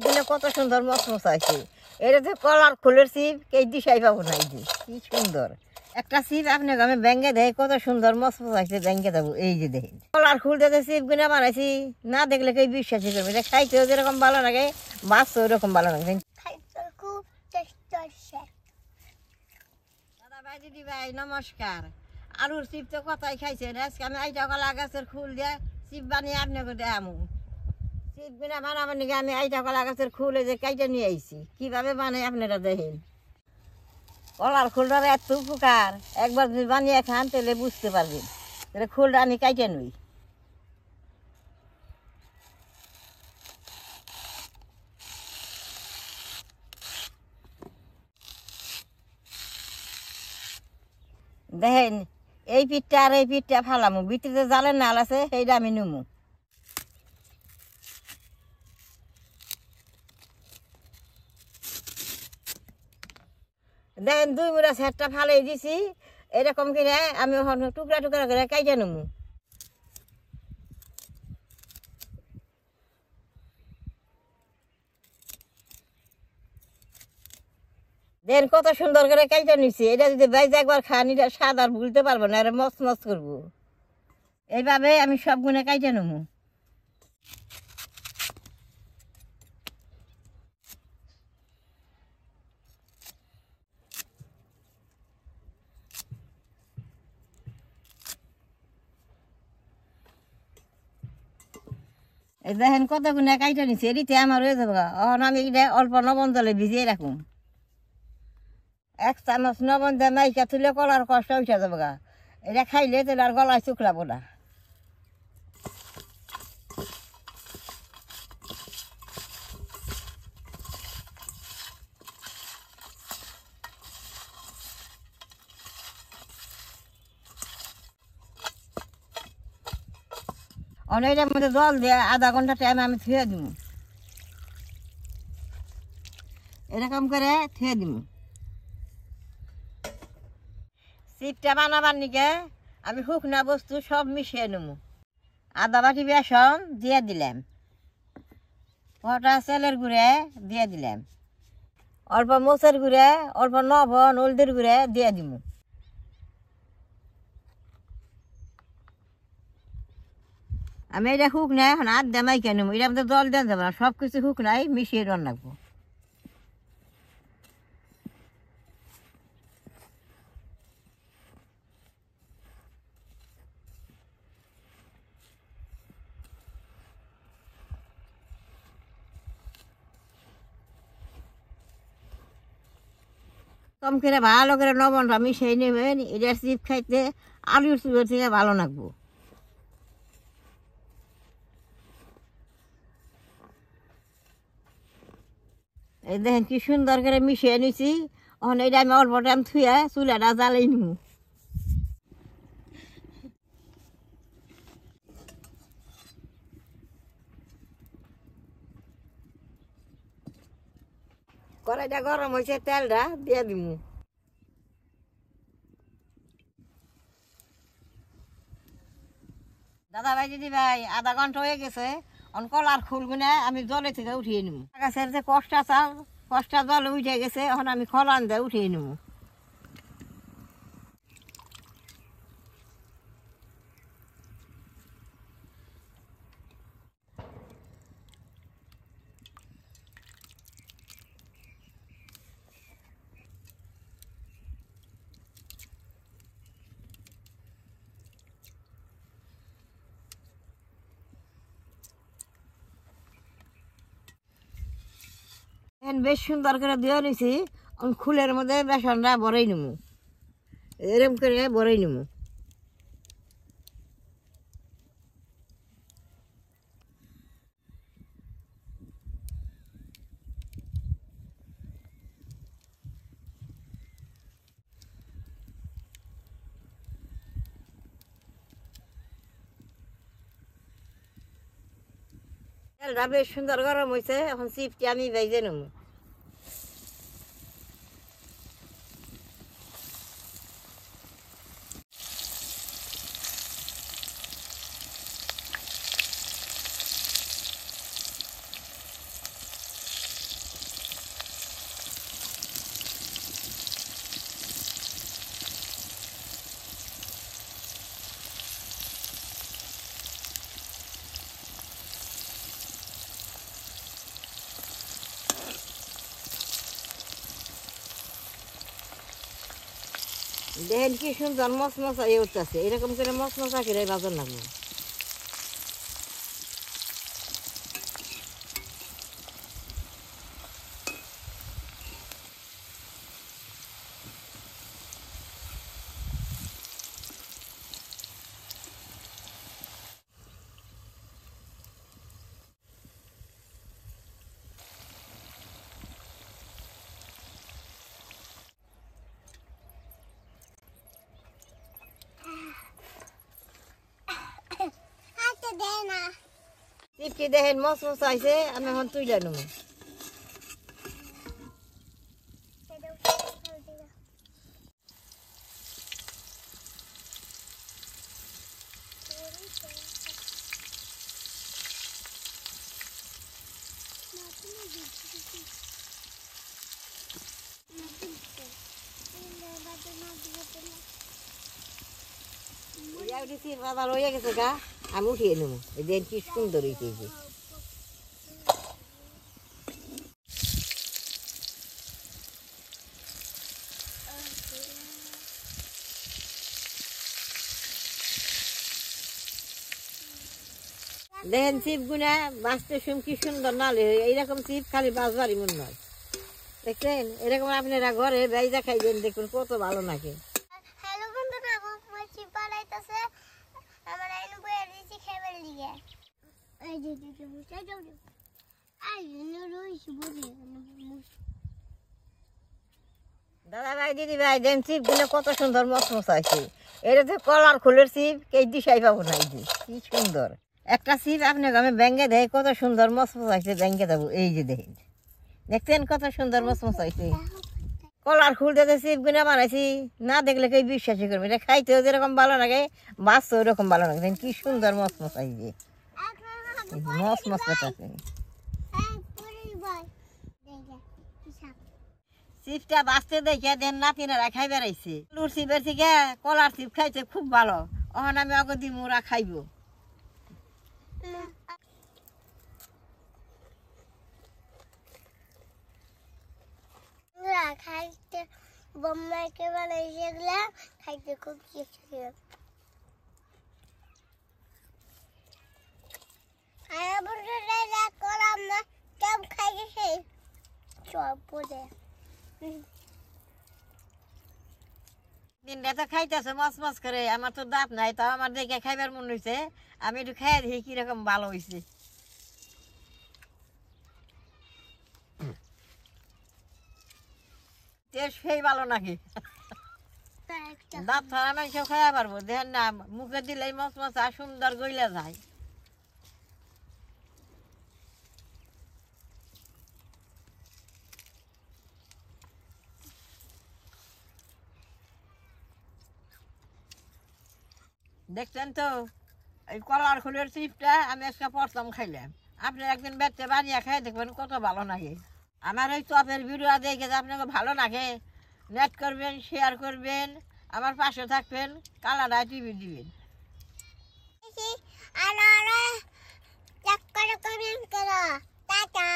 গুলো কত সুন্দর মচমচ আছে। এটা যে কলার ফুলের সিপ এই দিশাই পাবো না। এই যে কি সুন্দর একটা সিপ আপনাকে আমি ব্যাঙ্গে দেয় কত সুন্দর মচমচ আছে। ব্যাঙ্গে দেবো এই যে দেখেন কলার ফুল দিয়ে সিপ গুলো বানাইছি। না দেখলে কেউ বিশ্বাসই করবে। এটা খাইতেও যেরকম ভালো লাগে মাছও ওরকম ভালো লাগে। দাদা ভাই দিদি ভাই নমস্কার। আলুর চিপ তো কথাই খাইছেন। আজকে আমি আইটা কলা গাছের ফুল দিয়ে চিপ বানিয়ে আপনাকে দেখামু। চিপ বিনা বানাবার নাকি আমি আইটা কলা গাছের ফুল যে কাইটা নিয়ে আইছি। কিভাবে বানাই আপনারা দেখেন। কলার ফুলটার এত উপকার, একবার যদি বানিয়ে খান তাহলে বুঝতে পারবেন। তাহলে ফুলটা আমি কাইটা নই। দেখেন এই পিঠটা আর এই পিঠটা ফালামু। ভিতরে জালের নাল আছে সেইটা আমি নুমু। দেখেন দুই মুড়া সেটটা ফালাই দিছি। এরকম করে আমি টুকরা টুকরা করে কাইটা নুমু। দেখেন কত সুন্দর করে কাইটা নিছি। এটা যদি বাইজে একবার খান এটা স্বাদ আর ভুলতে পারবো না। এটা মস্ত মস্ত করবো। এইভাবে আমি সব গুণে কাইটা নুমু। এই দেখেন কত গুণে কাইটা নিছি। এদিকে আমার হয়ে যাবো। এখন আমি এটা অল্প লবণ জলে ভিজিয়ে রাখুন। এক চামচ লবণ দিয়ে মাইকা তুলে কলার কষ্ট উঠে যাবো গা। এটা খাইলে তাহলে আর গলায় শুকলাবো না। অনেকটার মধ্যে জল দিয়ে আধা ঘন্টা টাইম আমি থুয়ে দিব। এরকম করে থুয়ে দিব। চিপটা বানাবার নিকে আমি শুকনা বস্তু সব মিশিয়ে নেব। আদা বাটি বেসন দিয়ে দিলাম। কটা চালের গুঁড়ে দিয়ে দিলাম। অল্প মরিচের গুঁড়ে, অল্প লবণ হলদির গুঁড়ে দিয়ে দিব। আমি এটা শুকনা এখন আধ দামাই কেন এটার মধ্যে জল দেওয়া যাবো না। সব কিছু শুকনাই মিশিয়ে রান্না রাখবো। কম করে ভালো করে লবণটা মিশিয়ে নেবেন। এটা চিপ খাইতে আলুর চিপের থেকে ভালো লাগবো। এই দেখেন কি সুন্দর করে মিশিয়ে নিছি। এখন এটা আমি অল্প টাইম থুয়ে চুলাটা জ্বালাই নিব। কড়াইটা গরম হয়েছে তেলটা দিয়ে দিব। দাদা ভাই দিদি ভাই আধা ঘন্টা হয়ে গেছে। কলার ফুলগুলো আমি জলে থেকে উঠিয়ে নিব। গাছের যে কষ্টা চাল কষ্টা জলে উঠে গেছে। এখন আমি খলান দিয়ে উঠিয়ে নিব। বেশ সুন্দর করে দিয়ে নিছি। খুলের মধ্যে বেসনটা ভরাই নিব। এরকম করে ভরাই নিব। তেলটা বেশ সুন্দর গরম হয়েছে। এখন চিপটি আমি ভেজে নেব। দেখেন কি সুন্দর মশমশা উঠতেছে, এরকম করে মশমশা করে বাজার লাগবে। চিপটি দেখেন মশমশা হয়েছে, আমি এখন তুইলে নেব। বাবা রয়ে গেছে গা, আমি উঠিয়ে নেবো। এই দেন কি সুন্দর হয়েছে। দেখেন চিপ গুনা বাঁচতে কি সুন্দর নালে, এইরকম চিপ খালি বাঁচবারই মন নয়। দেখছেন এরকম আপনারা ঘরে বাইজা খাইবেন, দেখুন কত ভালো লাগে। হ্যালো বন্ধুরা, আমার চিপ বানাইতেছে, আমার আইনু বইয়ে দিয়েছি খেবার লিগে। এই যে দিকে মুছে যাও, আই রইছি বলি দাদা ভাই দিদি ভাই দেন চিপ গুলো কত সুন্দর মশমশা হয়েছে। এটা তো কলার ফুলের চিপ, কে দিশাই পাবো না। এই যে কি সুন্দর একটা চিপ আপনাকে আমি ব্যাঙ্গে দেয়, কত সুন্দর মশমশা হয়েছে। ব্যাঙ্গে দেবো, এই যে দেখেন, দেখতেন কত সুন্দর মশমশা হয়েছে। কলার ফুল দিয়ে চিপ গুনা বানাইছি, না দেখলে কেউ বিশ্বাসই করবে। এটা খাইতেও যেরকম ভালো লাগে, বাঁচতেও ওরকম ভালো লাগে। কি সুন্দর মশমশা হয়েছে, মশমশা আছে। চিপটা বাঁচতে দেখে দেন নাতিনারা খাই বেড়াইছে। লুর চিপের থেকে কলার চিপ খাইছে খুব ভালো। অহন আমি অগদি মোরা খাইব। খাইতে বোম্মাকে বানাইছে, এগুলা খাইতে খুব টেস্টি। আর বন্ধুরা করলাম না, কেমন খাই গেছে সব পড়ে। দিনটা তো খাইতেছে মস মস করে, আমার তো দাঁত নাই, তাও আমার দেখে খাইবার মন হয়েছে। আমি একটু খাই দেখি কিরকম ভালো হয়েছে। টেস্ট সেই ভালো নাকি? দাঁত ছাড়া আমি কেউ খাইয়া পারবো? দেখেন না, মুখে দিলেই মস মস আর সুন্দর গইলা যায়। দেখছেন তো এই কলার ফুলের চিপটা আমি আজকে প্রথম খাইলাম। আপনি একদিন বেড়তে বানিয়ে খাই দেখবেন কত ভালো লাগে। আমার ওই টপের ভিডিও দেখে যে আপনাকে ভালো লাগে, নেট করবেন, শেয়ার করবেন, আমার পাশে থাকবেন, কালারা টিভি দিবেন। আর চেক করে কমেন্ট করো। টাটা।